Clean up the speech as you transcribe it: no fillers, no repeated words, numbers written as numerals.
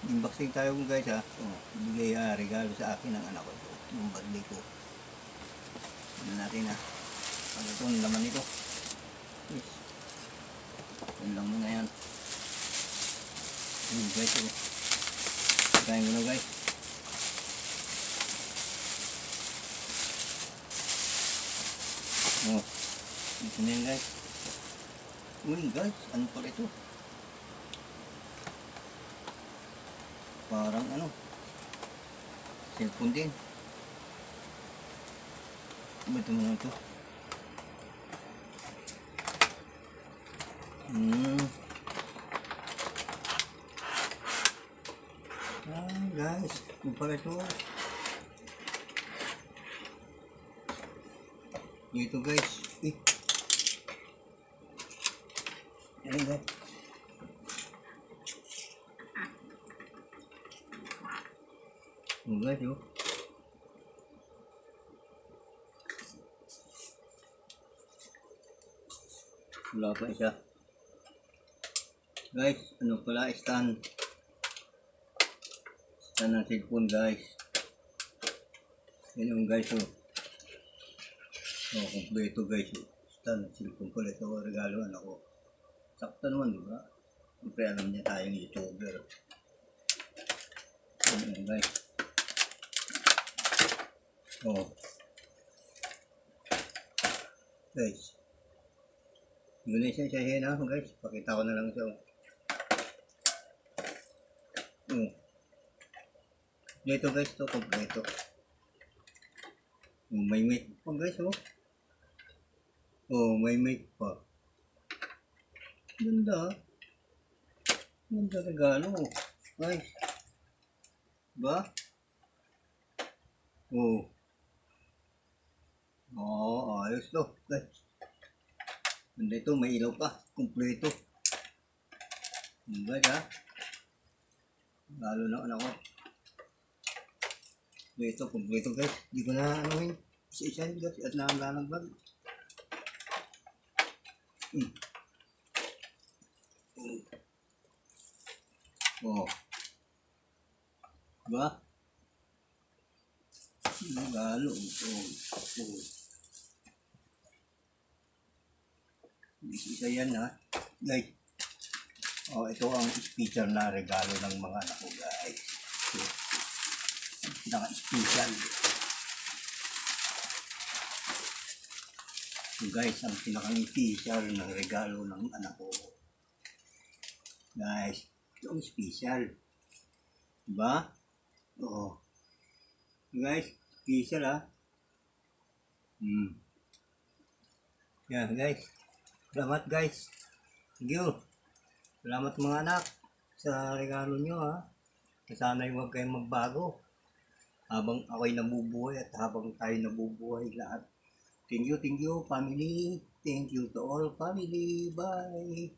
Unboxing tayo guys ha. Bigay regalo sa akin ng anak ko ito. Yung birthday ko. Ano natin ha. Ano itong laman nito. Yes. Yan lang muna yan. Guys oh. Kain mo na guys. Oh. Ito na yan guys. Uy guys, ano pala ito? Parang ano, cellphone din. Ba't mo na ito? Guys, ano pala ito? Dito guys. Ayan guys. Guys oh. Wala pa isa. Guys, ano pala, stand ng cellphone guys. Yan yung guys oh. Oh, kompleto guys oh. Stand ng cellphone pala ito, regalo anak ko. Sakto naman diba? Siyempre alam niya tayong YouTuber. Yan guys. Oh. Guys. Yun na siya na guys. Pakita ko na lang siya. Oh. Dito guys to kompleto. May mic pa guys oh. Oh, may mic pa. Ganda. Ganda regalo. Guys. Ba? Oh. Oo, ayos to guys. Ganda ito, may ilaw pa, kumpleto. Guys ha. Lalo na anak ko. Ito, kumpleto guys. Hindi ko na anuhin. Isa-isa guys at nangangalagbag. Oh. Diba? Regalo ito. Oh. Isa yan ha. Guys. Oh, ito ang speaker na regalo ng mga anak ko guys. Pinaka-special. So guys, ang pinaka-special ng regalo ng anak ko. Guys, ito ang special. Diba? Oo. Guys, special ha. Yan guys. Salamat guys. Thank you. Salamat mga anak sa regalo nyo ha. Sana'y huwag kayong magbago habang ako'y nabubuhay at habang tayo nabubuhay lahat. Thank you family. Thank you to all family. Bye.